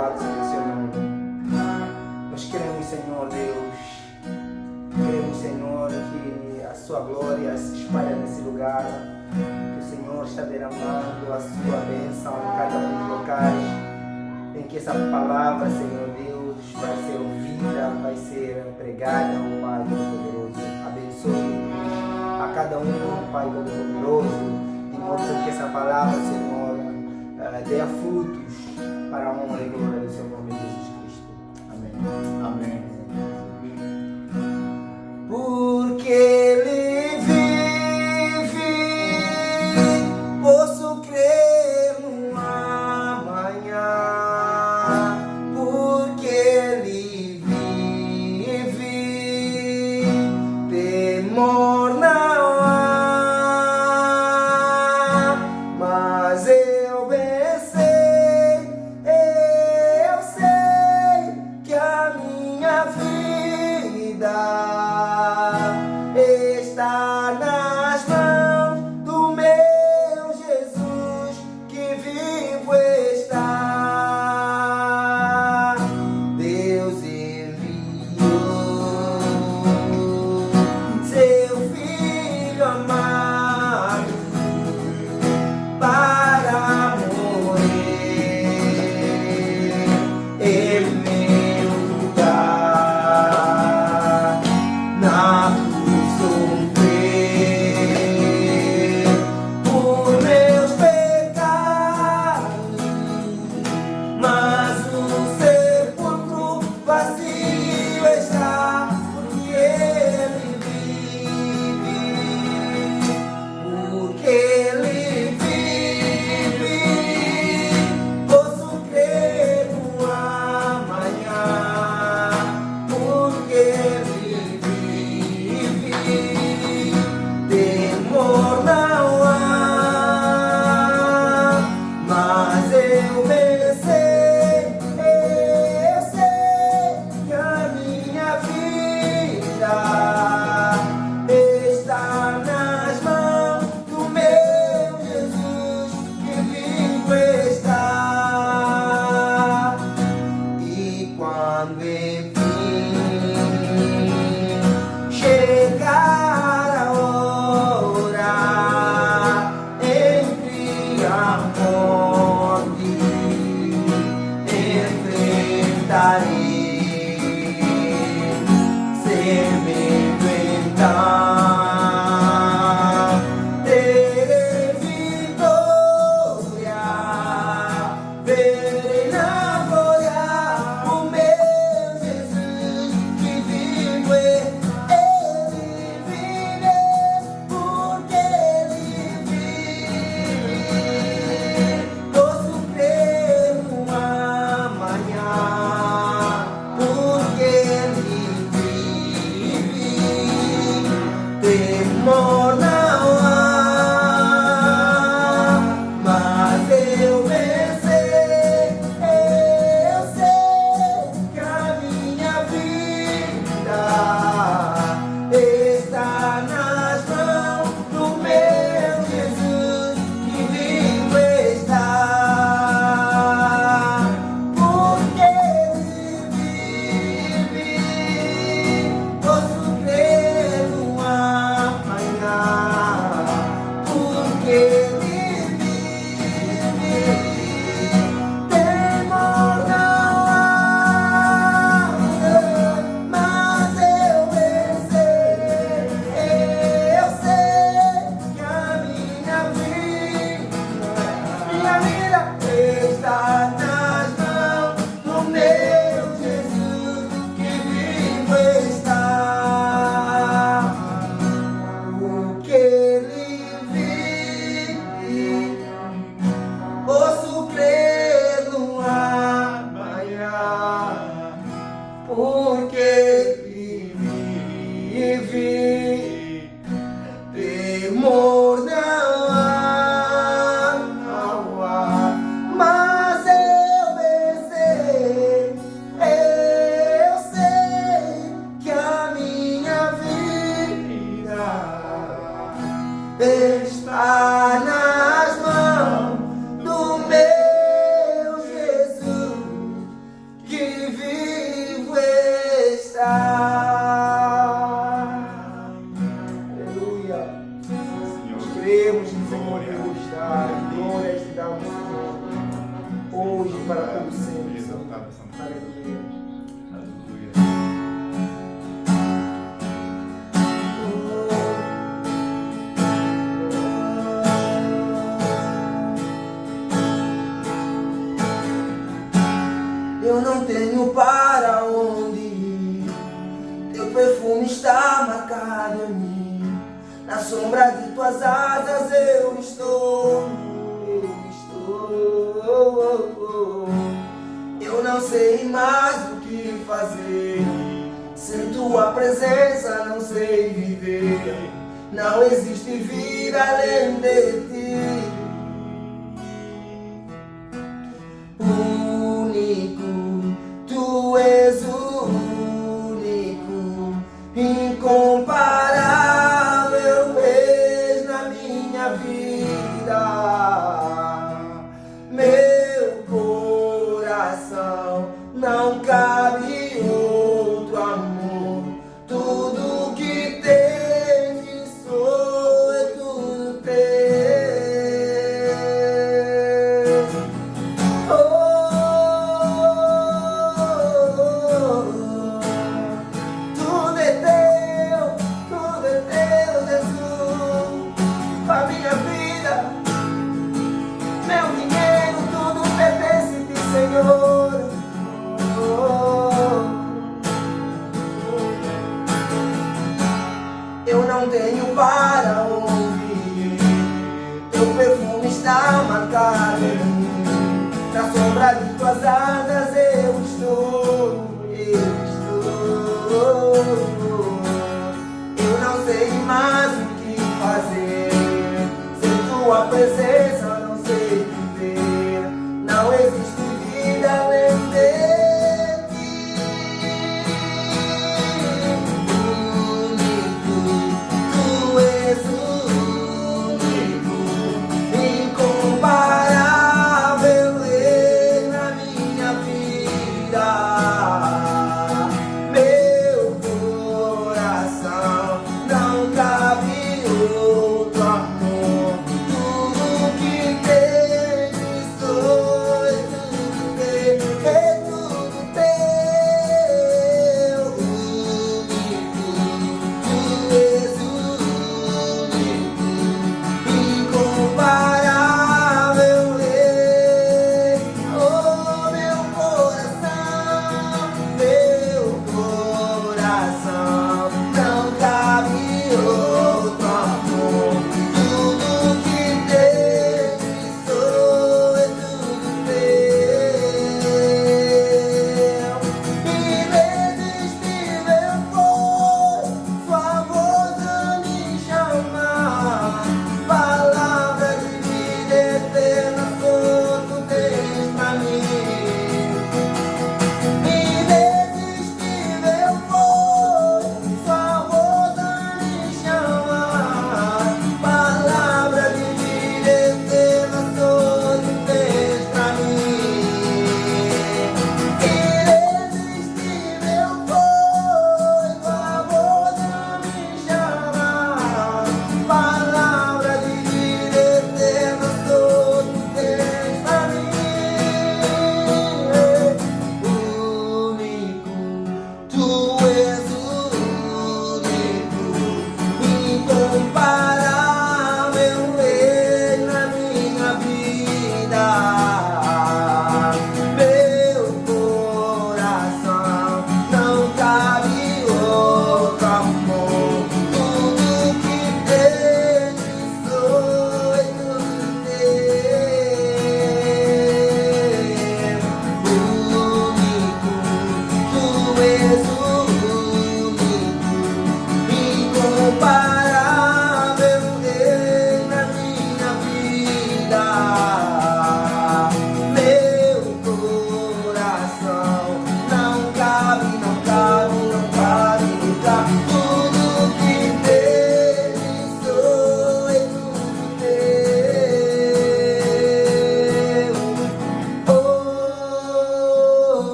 louvados seja o seu nome. Nós queremos, Senhor Deus, queremos, Senhor, que a sua glória se espalhe nesse lugar, que o Senhor está derramando a sua bênção em cada um dos locais, em que essa palavra, Senhor Deus, vai ser ouvida, vai ser pregada, ó Pai Todo-Poderoso. Abençoe a cada um, Pai Todo-Poderoso, de modo que essa palavra, Senhor, dê frutos para a honra e glória do seu nome, Jesus Cristo. Amém. Amém. Porque Ele vive, posso crer no amanhã. Porque Ele vive, temor não há. Mas eu sei que a minha vida está nas mãos do meu Jesus, que vivo está. Deus enviou seu Filho amado para morrer em meu lugar, na cruz sofrer por meus pecados, mas o sepulcro vazio está, porque Ele vive, porque Ele vive, posso crer no amanhã, porque Ele vive, temor não há. Mas eu sei que a minha vida está nas mãos do meu Jesus, que vivo está. E quando enfim chegar a hora entre a morte hoje e para todo sempre. Exaltado, Santo. Aleluia. Aleluia. Eu não tenho para onde ir, teu perfume está marcado em mim. Na sombra de tuas asas eu estou. Eu não sei mais o que fazer, sem tua presença não sei viver. Não existe vida além de ti. Único, tu és o único, incomparável és na minha vida. Meu coração não cabe outro amor. Tudo que tenho e sou é tudo teu. Tudo é teu, Jesus. A minha vida, meu dinheiro, tudo pertence a ti, Senhor. Eu não tenho para onde ir, teu perfume está marcado em mim. Na sombra de tuas asas eu estou. Eu não sei mais o que fazer, sem tua presença não sei viver. Não existe vida além de ti. Único, tu és o único, incomparável és na minha vida. Meu coração não cabe outro amor. Tudo que tenho e sou é tudo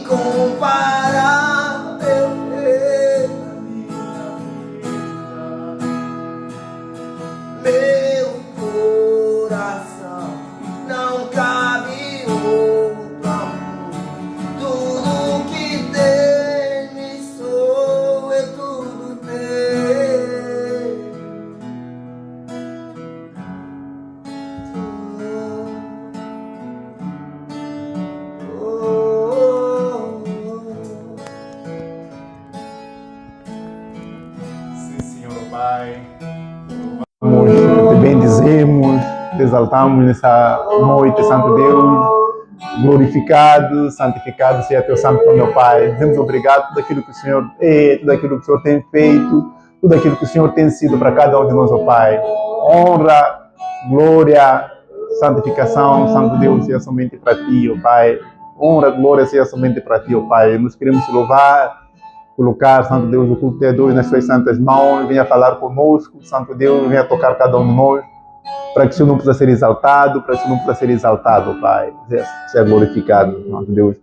incomparável. Meu coração não cabe outro amor. Tudo que tem me sou, é tudo teu. Sim, Senhor Pai. Te bendizemos, te exaltamos nessa noite, Santo Deus. Glorificado, santificado seja teu santo nome, meu Pai. Dizemos obrigado por tudo aquilo que o Senhor é, tudo aquilo que o Senhor tem feito, tudo aquilo que o Senhor tem sido para cada um de nós, ó Pai. Honra, glória, santificação, Santo Deus, seja somente para ti, ó Pai. Honra, glória seja somente para ti, ó Pai. Nós queremos te louvar, colocar, Santo Deus, o culto de Deus nas suas santas mãos. Venha falar conosco, Santo Deus, venha tocar cada um de nós, para que o Senhor não possa ser exaltado, para que o Senhor não possa ser exaltado, Pai. Seja glorificado, Santo Deus.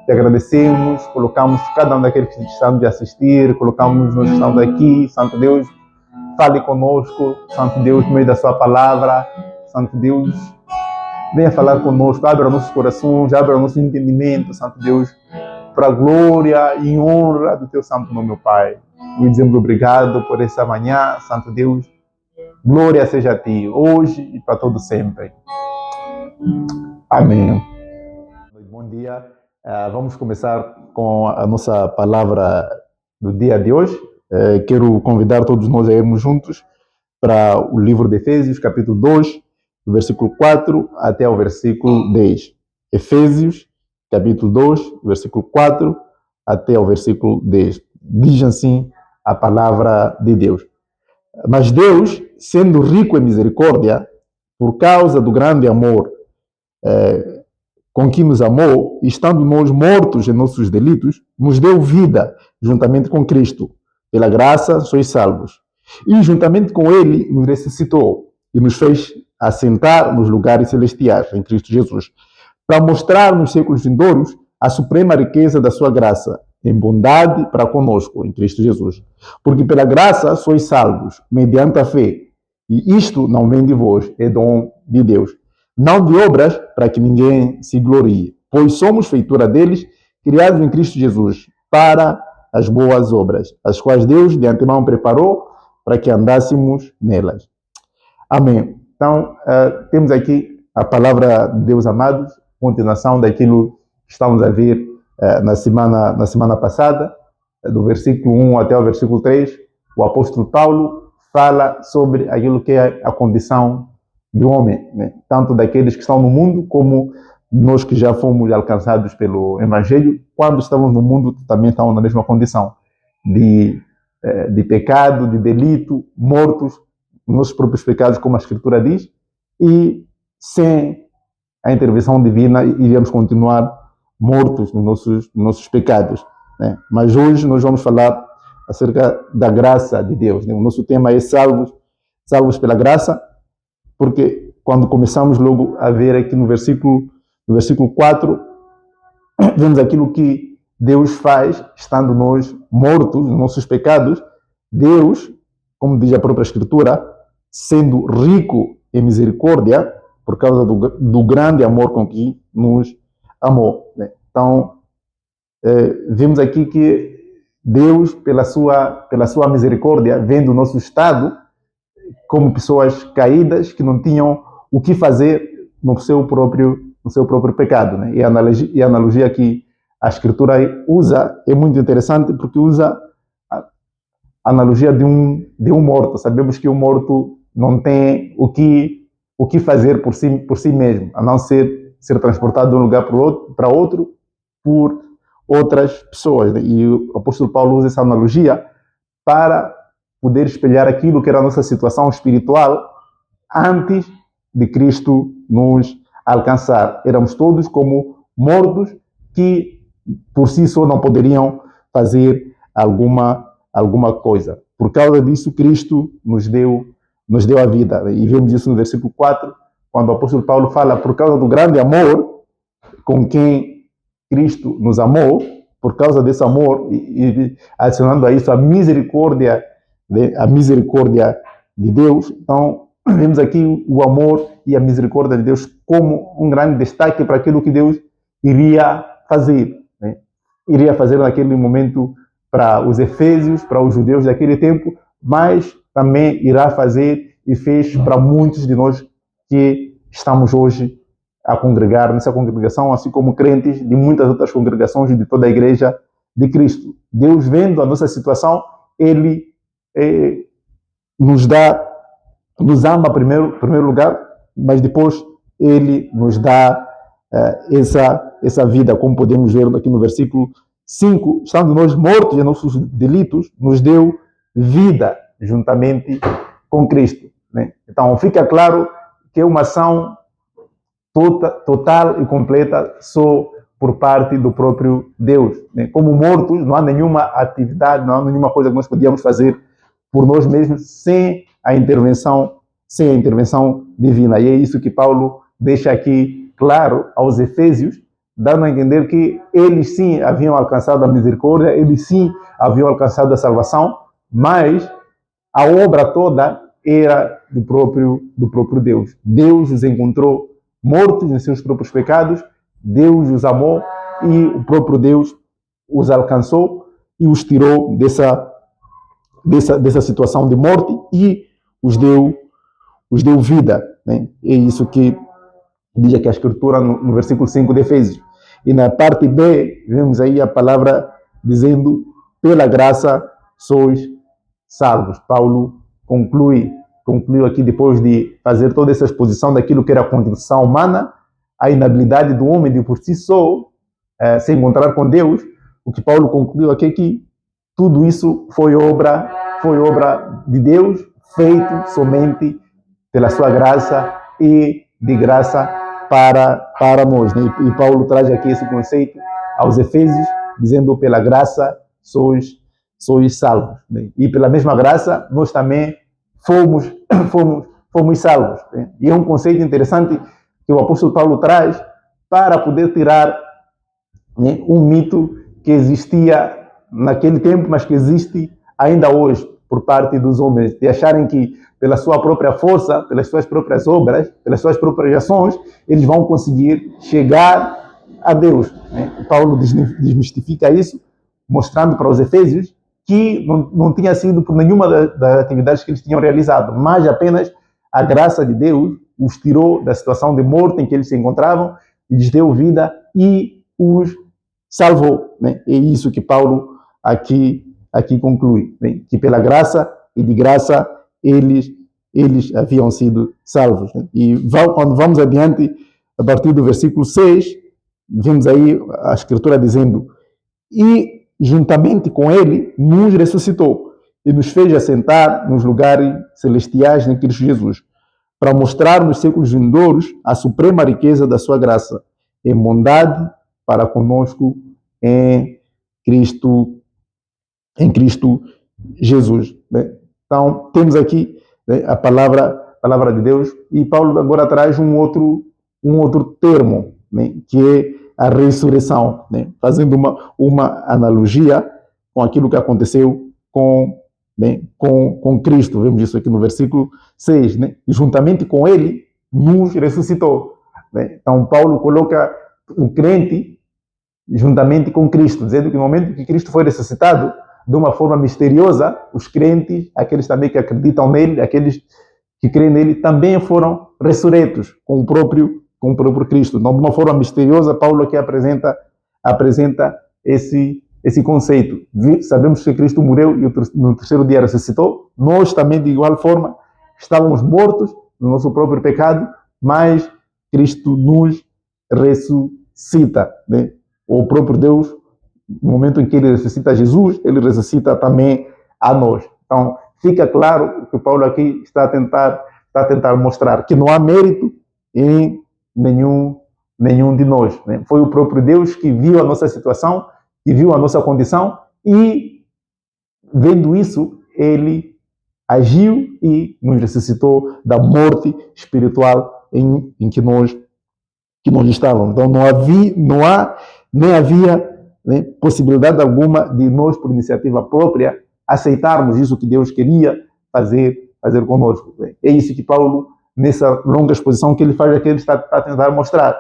Te agradecemos, colocamos cada um daqueles que estão de assistir, colocamos nós que estamos aqui, Santo Deus, fale conosco, Santo Deus, no meio da sua palavra, Santo Deus, venha falar conosco, abra nossos corações, abra nosso entendimento, Santo Deus, para a glória e honra do teu santo nome, meu Pai. Nós dizemos obrigado por essa manhã, Santo Deus. Glória seja a ti, hoje e para todo sempre. Amém. Bom dia. Vamos começar com a nossa palavra do dia de hoje. Quero convidar todos nós a irmos juntos para o livro de Efésios, capítulo 2, do versículo 4 até o versículo 10. Efésios, capítulo 2, versículo 4 até o versículo 10. Diz assim a palavra de Deus. Mas Deus, sendo rico em misericórdia, por causa do grande amor com que nos amou, estando nós mortos em nossos delitos, nos deu vida juntamente com Cristo. Pela graça sois salvos. E juntamente com Ele nos ressuscitou e nos fez assentar nos lugares celestiais em Cristo Jesus, para mostrar nos séculos vindouros a suprema riqueza da sua graça, em bondade para conosco, em Cristo Jesus. Porque pela graça sois salvos, mediante a fé. E isto não vem de vós, é dom de Deus. Não de obras, para que ninguém se glorie. Pois somos feitura deles, criados em Cristo Jesus, para as boas obras, as quais Deus de antemão preparou para que andássemos nelas. Amém. Então, temos aqui a palavra de Deus, amados, continuação daquilo que estamos a ver na semana passada, do versículo 1 até o versículo 3, o apóstolo Paulo fala sobre aquilo que é a condição do homem, né? Tanto daqueles que estão no mundo, como nós que já fomos alcançados pelo Evangelho, quando estamos no mundo, também estamos na mesma condição de pecado, de delito, mortos, nossos próprios pecados, como a Escritura diz, e sem a intervenção divina iríamos continuar mortos nos nossos pecados, né? Mas hoje nós vamos falar acerca da graça de Deus, né? O nosso tema é salvos pela graça, porque quando começamos logo a ver aqui no versículo 4, vemos aquilo que Deus faz, estando nós mortos nos nossos pecados. Deus, como diz a própria Escritura, sendo rico em misericórdia, por causa do grande amor com que nos amou, né? Então, vemos aqui que Deus, pela sua misericórdia, vendo o nosso estado como pessoas caídas, que não tinham o que fazer no seu próprio pecado, né? E a analogia que a Escritura usa é muito interessante, porque usa a analogia de um morto. Sabemos que o morto não tem o que fazer por si mesmo, a não ser transportado de um lugar para outro por outras pessoas, né? E o apóstolo Paulo usa essa analogia para poder espelhar aquilo que era a nossa situação espiritual antes de Cristo nos alcançar. Éramos todos como mortos que por si só não poderiam fazer alguma coisa. Por causa disso, Cristo nos deu a vida. E vemos isso no versículo 4, quando o apóstolo Paulo fala, por causa do grande amor com quem Cristo nos amou, por causa desse amor, e adicionando a isso a misericórdia de Deus. Então, vemos aqui o amor e a misericórdia de Deus como um grande destaque para aquilo que Deus iria fazer. Né? Iria fazer naquele momento para os efésios, para os judeus daquele tempo, mas também irá fazer e fez para muitos de nós que estamos hoje a congregar nessa congregação, assim como crentes de muitas outras congregações de toda a Igreja de Cristo. Deus, vendo a nossa situação, Ele nos ama em primeiro lugar, mas depois Ele nos dá essa vida, como podemos ver aqui no versículo 5, estando nós mortos em nossos delitos, nos deu vida juntamente com Cristo. Né? Então, fica claro que é uma ação total e completa só por parte do próprio Deus. Né? Como mortos, não há nenhuma atividade, não há nenhuma coisa que nós podíamos fazer por nós mesmos sem a intervenção divina. E é isso que Paulo deixa aqui claro aos Efésios, dando a entender que eles sim haviam alcançado a misericórdia, eles sim haviam alcançado a salvação, mas a obra toda era do próprio Deus. Deus os encontrou mortos em seus próprios pecados, Deus os amou e o próprio Deus os alcançou e os tirou dessa situação de morte e os deu vida. Né? É isso que diz aqui a Escritura no versículo 5 de Efésios. E na parte B, vemos aí a palavra dizendo: pela graça sois salvos. Paulo concluiu aqui, depois de fazer toda essa exposição daquilo que era a condição humana, a inabilidade do homem de por si só se encontrar com Deus. O que Paulo concluiu aqui é que tudo isso foi obra de Deus, feito somente pela sua graça e de graça para nós. Né? E Paulo traz aqui esse conceito aos Efésios, dizendo: pela graça sois salvos. Né? E pela mesma graça nós também fomos salvos. Né? E é um conceito interessante que o apóstolo Paulo traz para poder tirar, né, um mito que existia naquele tempo, mas que existe ainda hoje por parte dos homens, de acharem que pela sua própria força, pelas suas próprias obras, pelas suas próprias ações, eles vão conseguir chegar a Deus. Né? Paulo desmistifica isso, mostrando para os Efésios que não tinha sido por nenhuma das atividades que eles tinham realizado, mas apenas a graça de Deus os tirou da situação de morte em que eles se encontravam, lhes deu vida e os salvou. Né? É isso que Paulo aqui conclui, né? Que pela graça e de graça eles haviam sido salvos. Né? E quando vamos adiante, a partir do versículo 6, vemos aí a Escritura dizendo: e juntamente com ele nos ressuscitou e nos fez assentar nos lugares celestiais em Cristo Jesus, para mostrar nos séculos vindouros a suprema riqueza da sua graça, em bondade para conosco em Cristo Jesus. Né? Então, temos aqui, né, a palavra de Deus, e Paulo agora traz um outro termo, né, que é a ressurreição, né, fazendo uma analogia com aquilo que aconteceu com Cristo. Vemos isso aqui no versículo 6, né? E juntamente com ele nos ressuscitou. Né? Então, Paulo coloca o crente juntamente com Cristo, dizendo que no momento que Cristo foi ressuscitado, de uma forma misteriosa, os crentes, aqueles também que acreditam nele, aqueles que creem nele, também foram ressurretos com o próprio Cristo. Então, de uma forma misteriosa, Paulo aqui apresenta esse conceito. Sabemos que Cristo morreu e no terceiro dia ressuscitou. Nós também, de igual forma, estávamos mortos no nosso próprio pecado, mas Cristo nos ressuscita. Né? O próprio Deus, no momento em que ele ressuscita Jesus, ele ressuscita também a nós. Então, fica claro que Paulo aqui está a tentar mostrar que não há mérito em nenhum de nós. Né? Foi o próprio Deus que viu a nossa situação, que viu a nossa condição e, vendo isso, ele agiu e nos ressuscitou da morte espiritual em que nós que nós estávamos. Então nem havia, né, possibilidade alguma de nós, por iniciativa própria, aceitarmos isso que Deus queria fazer conosco. Né? É isso que Paulo, nessa longa exposição que ele faz aqui, ele está a tentar mostrar.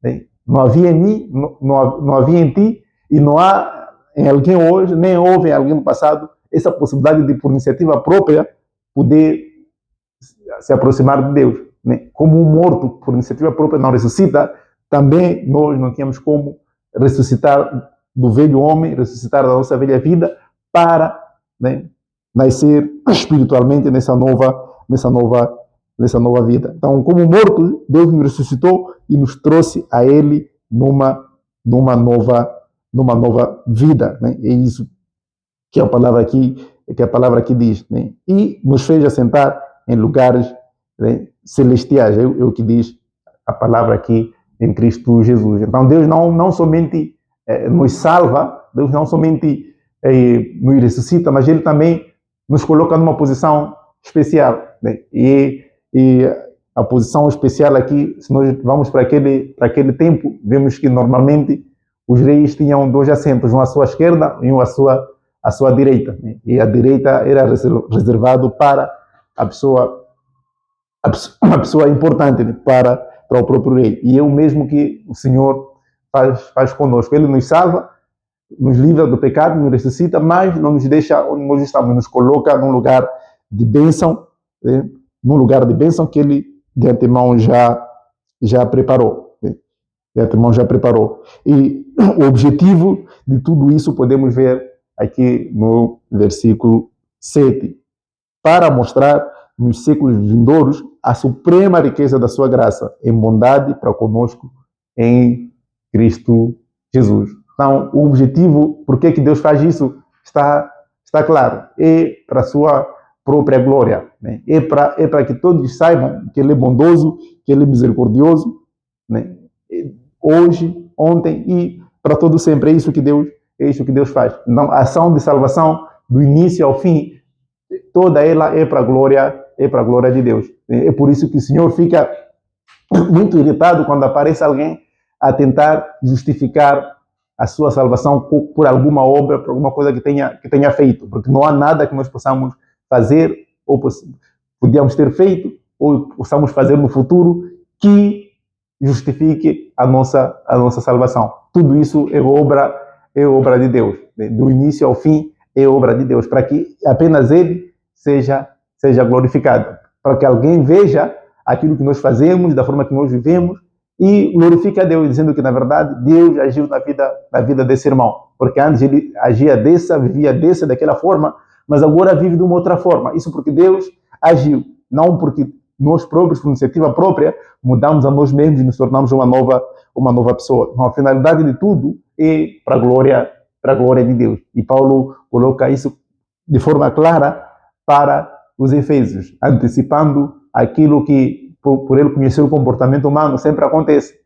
Né? Não havia em mim, não havia em ti, e não há em alguém hoje, nem houve em alguém no passado, essa possibilidade de, por iniciativa própria, poder se aproximar de Deus. Né? Como um morto, por iniciativa própria, não ressuscita, também nós não tínhamos como ressuscitar do velho homem, ressuscitar da nossa velha vida, para, né, nascer espiritualmente nessa nova vida. Então, como morto, Deus nos ressuscitou e nos trouxe a Ele numa nova vida. Né? É isso que a palavra aqui diz. Né? E nos fez assentar em lugares, né, celestiais. É o que diz a palavra aqui em Cristo Jesus. Então, Deus não somente nos salva, Deus não somente nos ressuscita, mas Ele também nos coloca numa posição especial. Né? E a posição especial aqui, se nós vamos para aquele tempo, vemos que normalmente os reis tinham 2 assentos, um à sua esquerda e um à sua direita. Né? E a direita era reservado para uma pessoa importante, né? para o próprio rei. E é o mesmo que o Senhor faz conosco. Ele nos salva, nos livra do pecado, nos ressuscita, mas não nos deixa onde nós estamos, nos coloca num lugar de bênção, né? Num lugar de bênção que Ele de antemão já preparou. Né? De antemão já preparou. E o objetivo de tudo isso podemos ver aqui no versículo 7. Para mostrar nos séculos vindouros a suprema riqueza da sua graça em bondade para conosco em Cristo Jesus. Então, o objetivo, por que Deus faz isso, está claro. É para a sua própria glória. Né? É para que todos saibam que Ele é bondoso, que Ele é misericordioso, né? Hoje, ontem e para todo sempre. É isso que Deus faz. Então, a ação de salvação, do início ao fim, toda ela é para a glória de Deus. É por isso que o Senhor fica muito irritado quando aparece alguém a tentar justificar a sua salvação por alguma obra, por alguma coisa que tenha feito, porque não há nada que nós possamos fazer, ou podíamos ter feito, ou possamos fazer no futuro, que justifique a nossa salvação. Tudo isso é obra de Deus. Do início ao fim é obra de Deus, para que apenas Ele seja glorificado, para que alguém veja aquilo que nós fazemos, da forma que nós vivemos, e glorifique a Deus, dizendo que, na verdade, Deus agiu na vida desse irmão, porque antes ele agia vivia daquela forma, mas agora vive de uma outra forma. Isso porque Deus agiu, não porque nós próprios, por iniciativa própria, mudamos a nós mesmos e nos tornamos uma nova pessoa. Então, a finalidade de tudo é para a glória de Deus. E Paulo coloca isso de forma clara para os Efésios, antecipando aquilo que, por ele conhecer o comportamento humano, sempre acontece.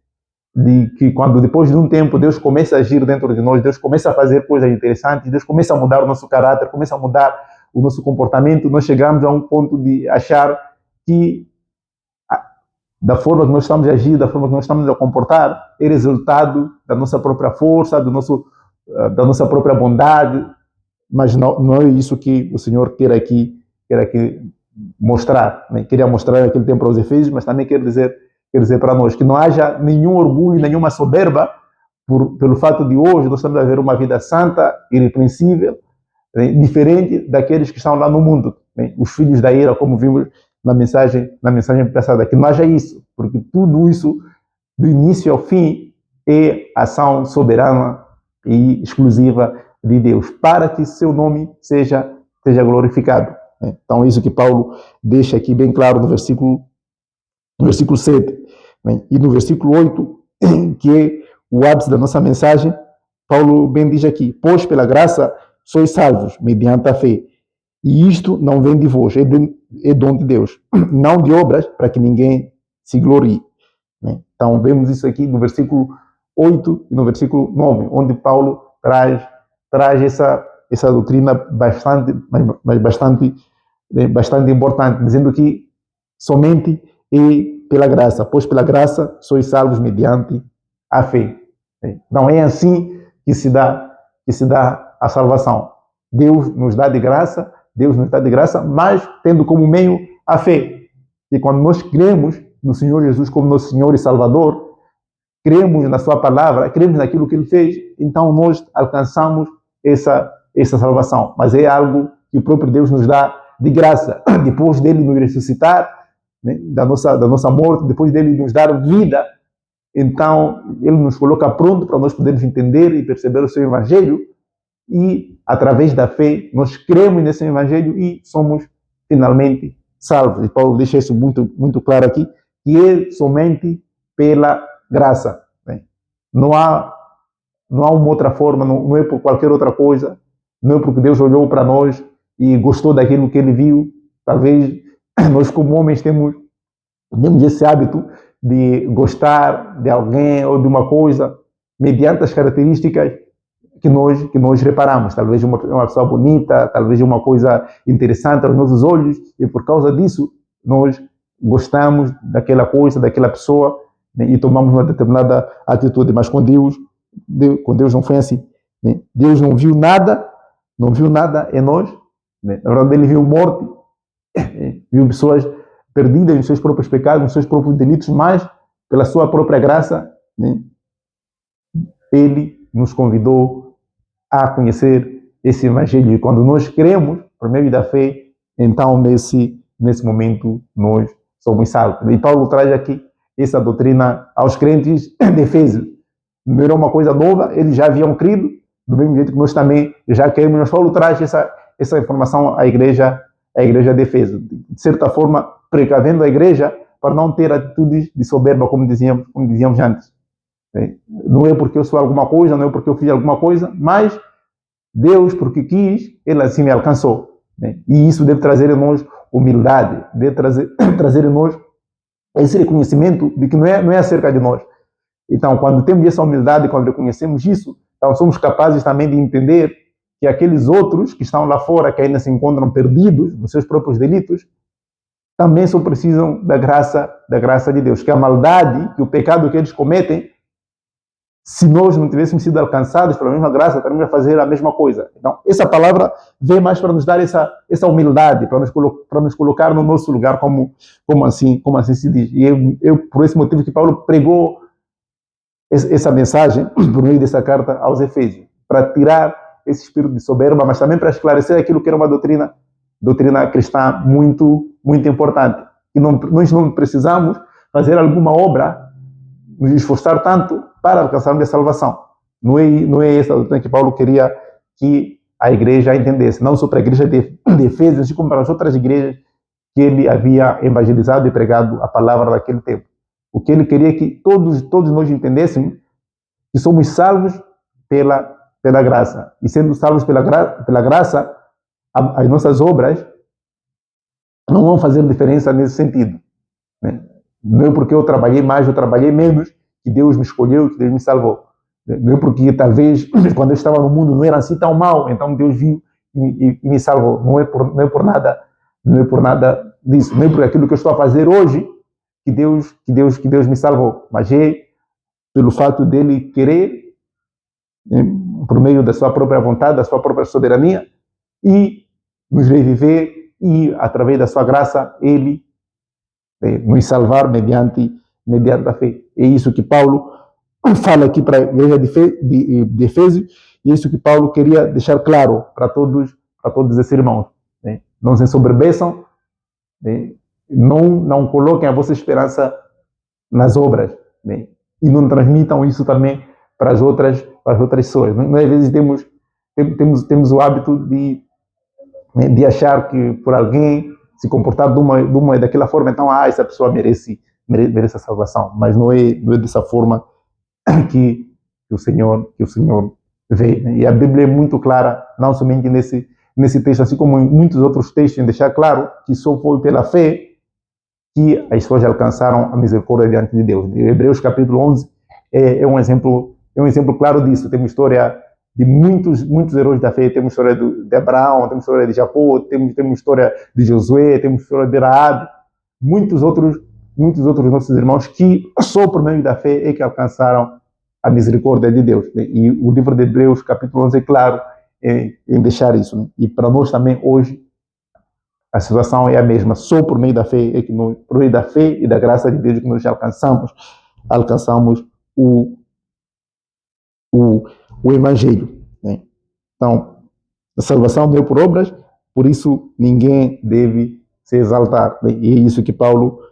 De que quando depois de um tempo Deus começa a agir dentro de nós, Deus começa a fazer coisas interessantes, Deus começa a mudar o nosso caráter, começa a mudar o nosso comportamento, nós chegamos a um ponto de achar que da forma que nós estamos a agir, da forma que nós estamos a comportar, é resultado da nossa própria força, da nossa própria bondade, mas não é isso que o Senhor quer aqui mostrar. Né? Queria mostrar naquele tempo para os Efésios, mas também quer dizer para nós que não haja nenhum orgulho, nenhuma soberba pelo fato de hoje nós estamos a ver uma vida santa, irrepreensível, né? Diferente daqueles que estão lá no mundo, né? Os filhos da ira, como vimos na mensagem passada, que não haja isso, porque tudo isso, do início ao fim, é ação soberana e exclusiva de Deus, para que seu nome seja glorificado. Então, isso que Paulo deixa aqui bem claro no versículo 7. E no versículo 8, que é o ápice da nossa mensagem, Paulo bem diz aqui: pois pela graça sois salvos, mediante a fé. E isto não vem de vós, é dom de Deus, não de obras, para que ninguém se glorie. Então, vemos isso aqui no versículo 8 e no versículo 9, onde Paulo traz essa doutrina bastante importante, dizendo que somente é pela graça, pois pela graça sois salvos mediante a fé. Não é assim que se dá a salvação. Deus nos dá de graça, mas tendo como meio a fé. E quando nós cremos no Senhor Jesus como nosso Senhor e Salvador, cremos na sua palavra, cremos naquilo que Ele fez, então nós alcançamos essa salvação. Mas é algo que o próprio Deus nos dá de graça, depois dele nos ressuscitar, né, da nossa morte, depois dele nos dar vida. Então, Ele nos coloca pronto para nós podermos entender e perceber o seu Evangelho, e através da fé nós cremos nesse Evangelho e somos finalmente salvos. E Paulo deixa isso muito, muito claro aqui, que é somente pela graça. Né? Não há uma outra forma, não é por qualquer outra coisa, não é porque Deus olhou para nós e gostou daquilo que Ele viu. Talvez nós como homens temos esse hábito de gostar de alguém ou de uma coisa mediante as características que nós reparamos. Talvez uma pessoa bonita, talvez uma coisa interessante aos nossos olhos, e por causa disso nós gostamos daquela coisa, daquela pessoa, né, e tomamos uma determinada atitude. Mas com Deus não foi assim. Né? Deus não viu nada em nós. Né? Na verdade, Ele viu morte, viu pessoas perdidas nos seus próprios pecados, nos seus próprios delitos, mas pela sua própria graça, né, Ele nos convidou a conhecer esse Evangelho. E quando nós cremos, por meio da fé, então nesse momento nós somos salvos. E Paulo traz aqui essa doutrina aos crentes de Efésios. Não era uma coisa nova, eles já haviam crido, do mesmo jeito que nós também já cremos. Mas Paulo traz essa informação à igreja de Efésios. De certa forma, precavendo a igreja para não ter atitudes de soberba, como dizíamos antes. Não é porque eu sou alguma coisa, não é porque eu fiz alguma coisa, mas Deus, porque quis, Ele assim me alcançou. E isso deve trazer em nós humildade, deve trazer em nós esse reconhecimento de que não é acerca de nós. Então, quando temos essa humildade, quando reconhecemos isso, então somos capazes também de entender que aqueles outros que estão lá fora, que ainda se encontram perdidos nos seus próprios delitos, também só precisam da graça de Deus. Que a maldade, que o pecado que eles cometem, se nós não tivéssemos sido alcançados pela mesma graça, estaríamos a fazer a mesma coisa. Então, essa palavra vem mais para nos dar essa humildade, para nos colocar no nosso lugar, como assim se diz. E eu, por esse motivo que Paulo pregou essa mensagem, por meio dessa carta aos Efésios, para tirar esse espírito de soberba, mas também para esclarecer aquilo que era uma doutrina cristã muito, muito importante. E nós não precisamos fazer alguma obra, nos esforçar tanto para alcançarmos a salvação. Não é essa a doutrina que Paulo queria que a igreja entendesse. Não só para a igreja de Efésios, assim como para as outras igrejas que ele havia evangelizado e pregado a palavra daquele tempo. O que ele queria que todos nós entendêssemos que somos salvos pela graça. E sendo salvos pela graça, as nossas obras não vão fazer diferença nesse sentido. Né? Não é porque eu trabalhei mais, eu trabalhei menos, que Deus me escolheu, que Deus me salvou. Não é porque talvez quando eu estava no mundo não era assim tão mal, então Deus viu e me salvou. Não é por nada disso. Não é por aquilo que eu estou a fazer hoje que Deus me salvou. Mas é pelo fato dele querer, por meio da sua própria vontade, da sua própria soberania, e nos reviver, e através da sua graça ele nos salvar mediante a fé. É isso que Paulo fala aqui para a igreja de Efésios, e é isso que Paulo queria deixar claro para todos esses irmãos. Né? Não se ensoberbeçam, né? Não coloquem a vossa esperança nas obras, né? E não transmitam isso também para as outras pessoas. Nós às vezes temos o hábito de achar que por alguém se comportar de uma daquela forma, então essa pessoa merece a salvação. Mas não é dessa forma que o Senhor vê. Né? E a Bíblia é muito clara, não somente nesse texto, assim como em muitos outros textos, em deixar claro que só foi pela fé que as pessoas alcançaram a misericórdia diante de Deus. Hebreus capítulo 11 é um exemplo claro disso. Tem uma história de muitos heróis da fé. Temos a história de Abraão, temos a história de Jacó, temos a história de Josué, temos a história de Raab, muitos outros muitos outros nossos irmãos que só por meio da fé é que alcançaram a misericórdia de Deus. Né? E o livro de Hebreus, capítulo 11, é claro em deixar isso. Né? E para nós também, hoje, a situação é a mesma. Só por meio da fé é que nós, por meio da fé e da graça de Deus que nós alcançamos o Evangelho. Né? Então, a salvação veio por obras, por isso ninguém deve se exaltar. Né? E é isso que Paulo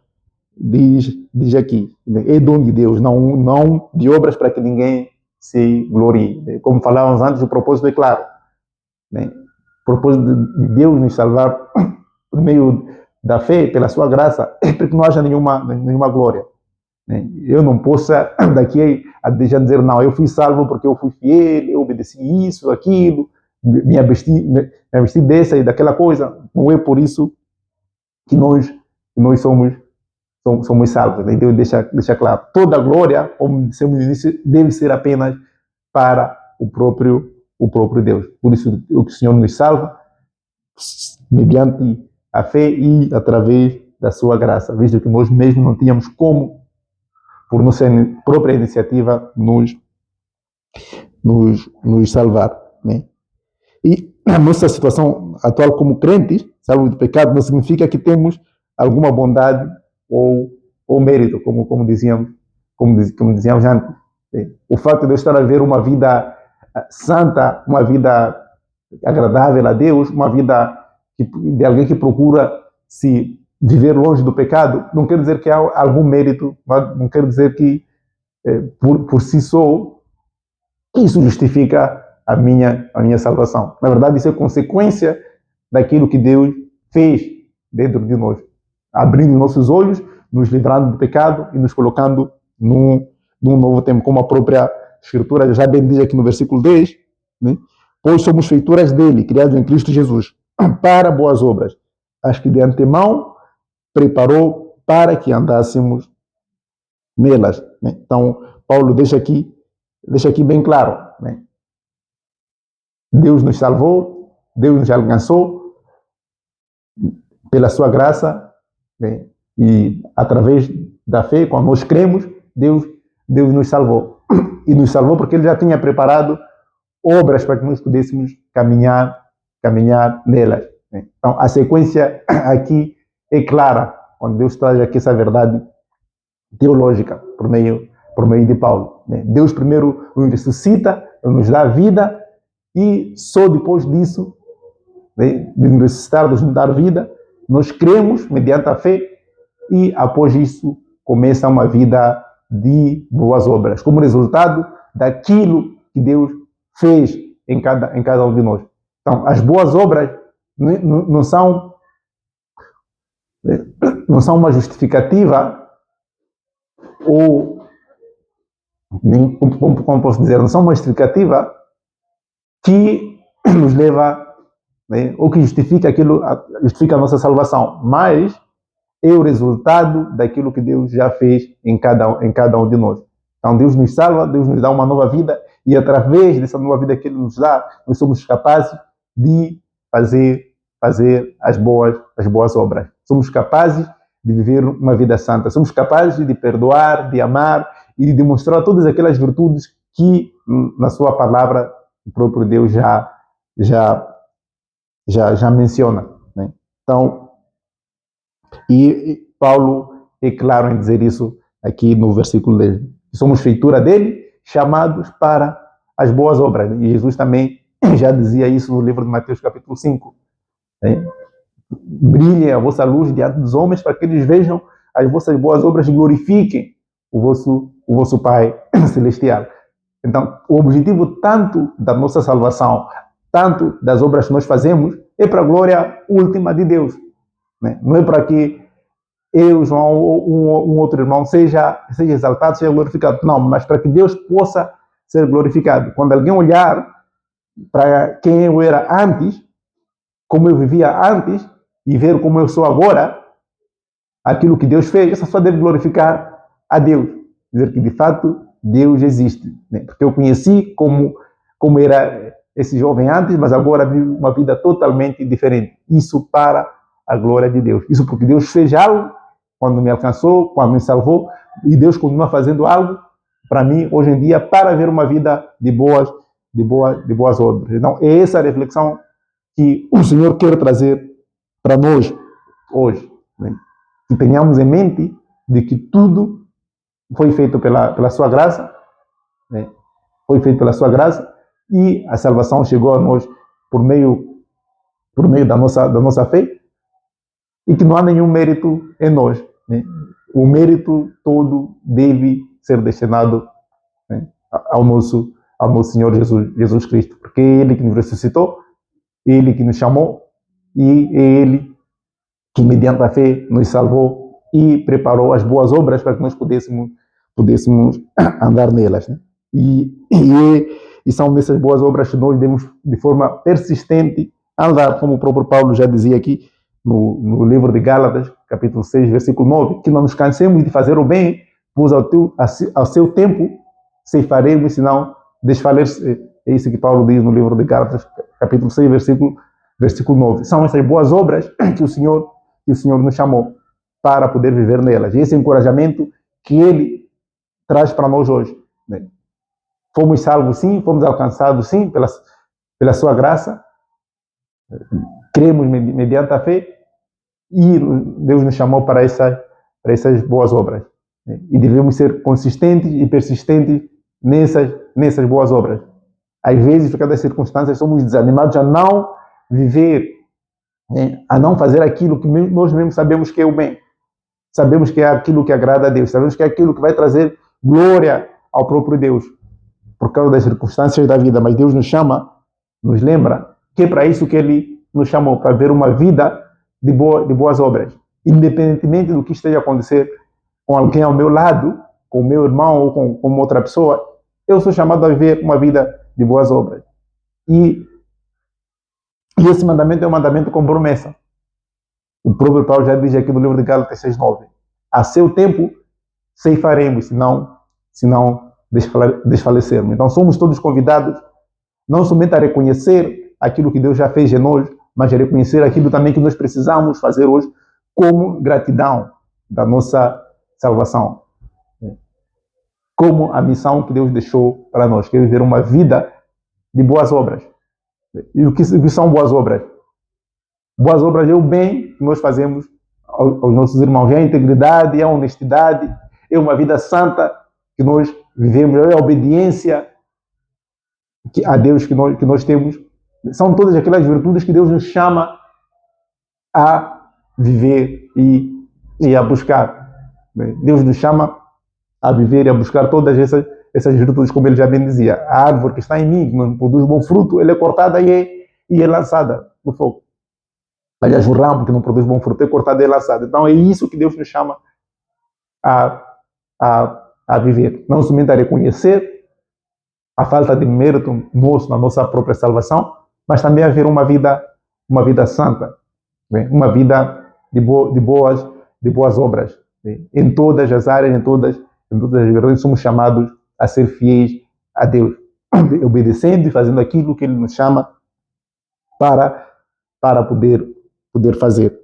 diz aqui. Né? É dom de Deus, não de obras para que ninguém se glorie. Né? Como falávamos antes, o propósito é claro. Né? O propósito de Deus nos salvar por meio da fé, pela sua graça, é para que não haja nenhuma glória. Né? Eu não posso daqui a deixar dizer, não, eu fui salvo porque eu fui fiel, eu obedeci isso, aquilo, me absti dessa e daquela coisa. Não é por isso que nós somos salvos. Né? Deus deixa claro. Toda a glória, como dissemos no início, deve ser apenas para o próprio Deus. Por isso o que o Senhor nos salva, mediante a fé e através da sua graça, visto que nós mesmos não tínhamos como, por nossa própria iniciativa, nos salvar. Né? E a nossa situação atual como crentes, salvo do pecado, não significa que temos alguma bondade ou mérito, como dizíamos antes. O fato de eu estar a viver uma vida santa, uma vida agradável a Deus, uma vida de alguém que procura se viver longe do pecado, não quer dizer que há algum mérito, não quer dizer que por si só isso justifica a minha salvação. Na verdade, isso é consequência daquilo que Deus fez dentro de nós, abrindo nossos olhos, nos livrando do pecado e nos colocando num novo tempo, como a própria Escritura já bem diz aqui no versículo 10, né? Pois somos feituras dele, criados em Cristo Jesus, para boas obras, as que de antemão preparou para que andássemos nelas. Né? Então, Paulo deixa aqui bem claro, né? Deus nos salvou, Deus nos alcançou pela sua graça, né? E através da fé, quando nós cremos, Deus nos salvou. E nos salvou porque Ele já tinha preparado obras para que nós pudéssemos caminhar nelas. Né? Então, a sequência aqui é clara, quando Deus traz aqui essa verdade teológica por meio de Paulo. Né? Deus primeiro nos ressuscita, nos dá vida, e só depois disso, né, de nos ressuscitar, de nos dar vida, nós cremos mediante a fé, e após isso começa uma vida de boas obras, como resultado daquilo que Deus fez em cada um de nós. Então, as boas obras não são uma justificativa, ou, como posso dizer, não são uma justificativa que nos leva, né, ou que justifica a nossa salvação, mas é o resultado daquilo que Deus já fez em cada um de nós. Então, Deus nos salva, Deus nos dá uma nova vida, e através dessa nova vida que Ele nos dá, nós somos capazes de fazer as boas obras. Somos capazes de viver uma vida santa. Somos capazes de perdoar, de amar e de demonstrar todas aquelas virtudes que, na sua palavra, o próprio Deus já menciona. Né? Então, e Paulo é claro em dizer isso aqui no versículo 10. Somos feitura dele, chamados para as boas obras. E Jesus também já dizia isso no livro de Mateus capítulo 5. Né? Brilhe a vossa luz diante dos homens, para que eles vejam as vossas boas obras e glorifiquem o vosso Pai Celestial. Então, o objetivo tanto da nossa salvação, tanto das obras que nós fazemos, é para a glória última de Deus. Né? Não é para que eu, João, ou um outro irmão seja exaltado, seja glorificado. Não, mas para que Deus possa ser glorificado. Quando alguém olhar para quem eu era antes, como eu vivia antes, e ver como eu sou agora, aquilo que Deus fez, essa só deve glorificar a Deus. Dizer que, de fato, Deus existe. Né? Porque eu conheci como era esse jovem antes, mas agora vivo uma vida totalmente diferente. Isso para a glória de Deus. Isso porque Deus fez algo quando me alcançou, quando me salvou, e Deus continua fazendo algo para mim hoje em dia para ver uma vida de boas obras. Então, é essa a reflexão que o Senhor quer trazer para nós hoje. Né? Que tenhamos em mente de que tudo foi feito pela sua graça, né? Foi feito pela sua graça, e a salvação chegou a nós por meio da nossa fé, e que não há nenhum mérito em nós. Né? O mérito todo deve ser destinado, né, ao nosso Senhor Jesus Cristo, porque é Ele que nos ressuscitou, é Ele que nos chamou, e é Ele que, mediante a fé, nos salvou e preparou as boas obras para que nós pudéssemos andar nelas. Né? E são nessas boas obras que nós devemos, de forma persistente, andar, como o próprio Paulo já dizia aqui no livro de Gálatas, capítulo 6, versículo 9, que não nos cansemos de fazer o bem, pois ao seu tempo ceifaremos, senão desfalecer. É isso que Paulo diz no livro de Gálatas, capítulo 6, versículo 9. São essas boas obras que o Senhor nos chamou para poder viver nelas. E esse encorajamento que Ele traz para nós hoje. Né? Fomos salvos, sim, fomos alcançados, sim, pela sua graça. Cremos mediante a fé, e Deus nos chamou para essas boas obras. Né? E devemos ser consistentes e persistentes nessas boas obras. Às vezes, por causa das circunstâncias, somos desanimados a não viver, né? A não fazer aquilo que nós mesmos sabemos que é o bem. Sabemos que é aquilo que agrada a Deus. Sabemos que é aquilo que vai trazer glória ao próprio Deus, por causa das circunstâncias da vida. Mas Deus nos chama, nos lembra que é para isso que Ele nos chamou, para ver uma vida de boas obras. Independentemente do que esteja a acontecer com alguém ao meu lado, com o meu irmão ou com outra pessoa, eu sou chamado a viver uma vida de boas obras. E esse mandamento é um mandamento com promessa. O próprio Paulo já diz aqui no livro de Gálatas 6:9. A seu tempo ceifaremos, se não desfalecermos. Então somos todos convidados não somente a reconhecer aquilo que Deus já fez em nós, mas a reconhecer aquilo também que nós precisamos fazer hoje como gratidão da nossa salvação. Como a missão que Deus deixou para nós, que é viver uma vida de boas obras. E o que são boas obras? Boas obras é o bem que nós fazemos aos nossos irmãos. É a integridade, é a honestidade, é uma vida santa que nós vivemos, é a obediência a Deus que nós temos. São todas aquelas virtudes que Deus nos chama a viver e a buscar. Deus nos chama a viver e a buscar todas essas virtudes, como ele já bem dizia. A árvore que está em mim, que não produz bom fruto, ela é cortada e é lançada no fogo. Aliás, o ramo que não produz bom fruto é cortado e é lançado. Então é isso que Deus nos chama a viver. Não somente a reconhecer a falta de mérito nosso na nossa própria salvação, mas também a viver uma vida santa, uma vida de boas obras. Em todas as áreas, em todas as verdades, somos chamados a ser fiéis a Deus, obedecendo e fazendo aquilo que Ele nos chama para poder fazer.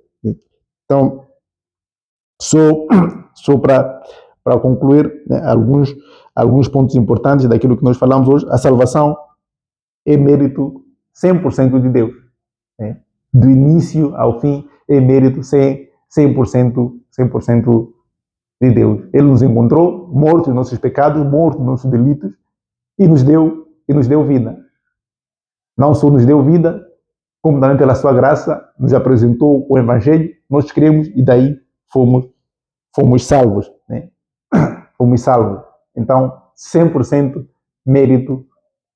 Então, só para concluir, né, alguns pontos importantes daquilo que nós falamos hoje. A salvação é mérito 100% de Deus. Né? Do início ao fim, é mérito 100% de Deus. Ele nos encontrou mortos nos nossos pecados, mortos nos nossos delitos, e nos deu vida. Não só nos deu vida, como também pela sua graça nos apresentou o Evangelho, nós cremos e daí fomos salvos. Né? Fomos salvos. Então, 100% mérito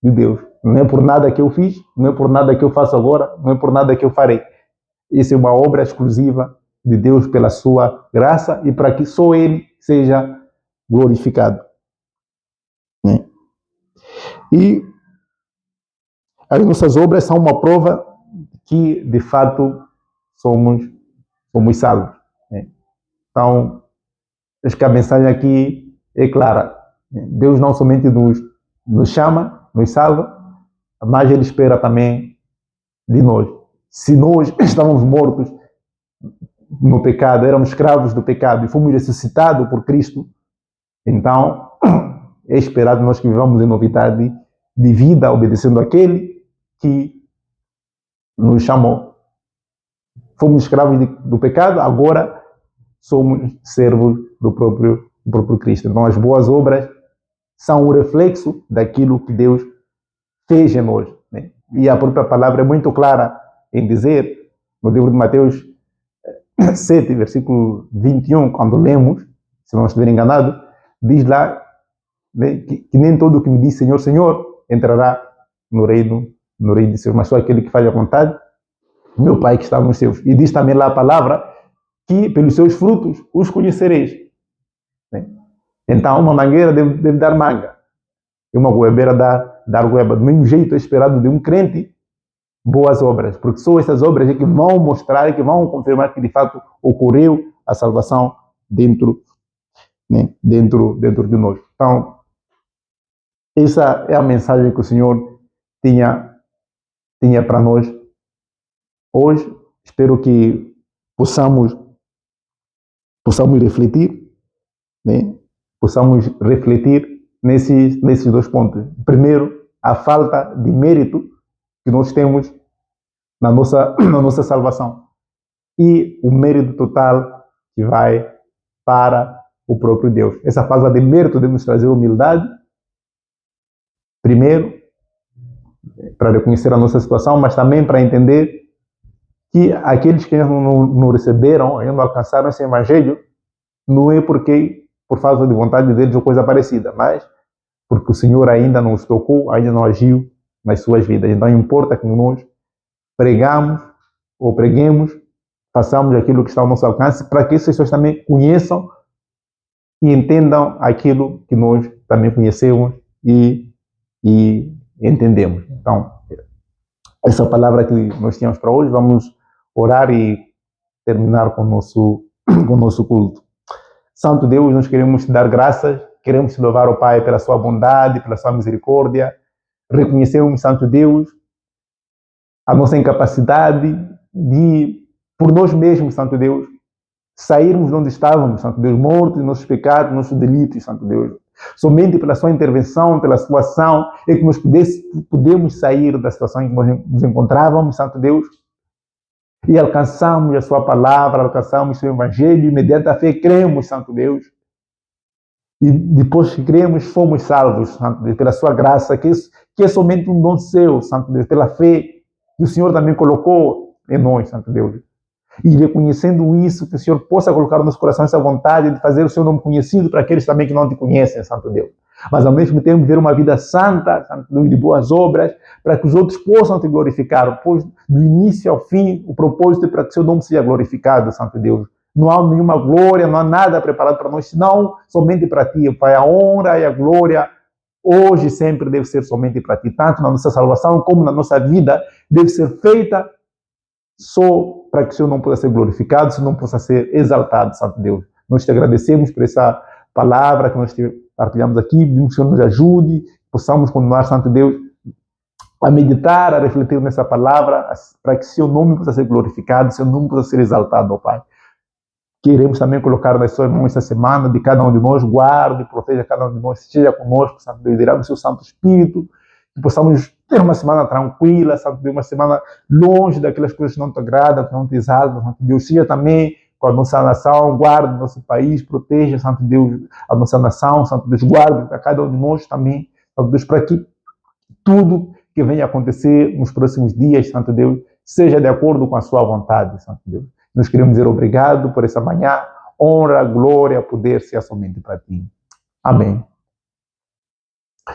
de Deus. Não é por nada que eu fiz, não é por nada que eu faço agora, não é por nada que eu farei. Isso é uma obra exclusiva de Deus pela sua graça e para que só Ele seja glorificado. Né? E as nossas obras são uma prova que, de fato, somos salvos. Né? Então, acho que a mensagem aqui é clara. Deus não somente nos chama, nos salva, mas Ele espera também de nós. Se nós estávamos mortos no pecado, éramos escravos do pecado e fomos ressuscitados por Cristo, então é esperado nós que vivamos em novidade de vida, obedecendo àquele que nos chamou. Fomos escravos do pecado, agora somos servos do próprio Cristo. Então as boas obras são o reflexo daquilo que Deus fez em nós, né? E a própria palavra é muito clara em dizer, no livro de Mateus 7, versículo 21, quando lemos, se não estiver enganado, diz lá, né, que nem todo que me diz Senhor, Senhor, entrará no reino de Deus, mas só aquele que faz a vontade do meu Pai que está nos céus. E diz também lá a palavra que pelos seus frutos os conhecereis, né? Então uma mangueira deve dar manga e uma goiabeira dar goiaba. Do mesmo jeito é esperado de um crente boas obras, porque são essas obras que vão mostrar, que vão confirmar que de fato ocorreu a salvação dentro, né, dentro de nós. Então, essa é a mensagem que o Senhor tinha para nós hoje. Espero que possamos refletir, né? Possamos refletir nesses dois pontos. Primeiro, a falta de mérito que nós temos na nossa salvação e o mérito total que vai para o próprio Deus. Essa falta de mérito deve nos trazer humildade, primeiro, para reconhecer a nossa situação, mas também para entender que aqueles que não receberam, ainda não alcançaram esse evangelho, não é por falta de vontade deles ou coisa parecida, mas porque o Senhor ainda não os tocou, ainda não agiu nas suas vidas. Então importa que nós preguemos, façamos aquilo que está ao nosso alcance, para que essas pessoas também conheçam e entendam aquilo que nós também conhecemos e entendemos. Então, essa palavra que nós tínhamos para hoje, vamos orar e terminar com o nosso culto. Santo Deus, nós queremos te dar graças, queremos te louvar, ó Pai, pela sua bondade, pela sua misericórdia. Reconhecemos, Santo Deus, a nossa incapacidade de, por nós mesmos, Santo Deus, sairmos de onde estávamos, Santo Deus, mortos, nossos pecados, nossos delitos, Santo Deus. Somente pela sua intervenção, pela sua ação, é que nós podemos sair da situação em que nós nos encontrávamos, Santo Deus, e alcançamos a sua palavra, alcançamos o seu evangelho, e mediante a fé cremos, Santo Deus. E depois que cremos, fomos salvos, Santo Deus, pela sua graça, que é somente um dom seu, Santo Deus, pela fé que o Senhor também colocou em nós, Santo Deus. E reconhecendo isso, que o Senhor possa colocar no nosso coração essa vontade de fazer o seu nome conhecido para aqueles também que não te conhecem, Santo Deus. Mas ao mesmo tempo viver uma vida santa, Santo Deus, de boas obras, para que os outros possam te glorificar. Pois do início ao fim, o propósito é para que o seu nome seja glorificado, Santo Deus. Não há nenhuma glória, não há nada preparado para nós, senão somente para ti, Pai. A honra e a glória hoje e sempre deve ser somente para ti. Tanto na nossa salvação como na nossa vida deve ser feita só para que o Senhor não possa ser glorificado, o Senhor não possa ser exaltado, Santo Deus. Nós te agradecemos por essa palavra que nós partilhamos aqui, pedimos que o Senhor nos ajude, possamos continuar, Santo Deus, a meditar, a refletir nessa palavra, para que o seu nome possa ser glorificado, o seu nome possa ser exaltado, ó Pai. Queremos também colocar nas suas mãos essa semana de cada um de nós, guarde, proteja cada um de nós, esteja conosco, Santo Deus, derrame o seu Santo Espírito, que possamos ter uma semana tranquila, Santo Deus, uma semana longe daquelas coisas que não te agradam, que não te exaltam, Santo Deus. Seja também com a nossa nação, guarde o nosso país, proteja, Santo Deus, a nossa nação, Santo Deus, guarde a cada um de nós também, Santo Deus, para que tudo que venha acontecer nos próximos dias, Santo Deus, seja de acordo com a sua vontade, Santo Deus. Nós queremos dizer obrigado por essa manhã, honra, glória, poder ser somente para ti. Amém.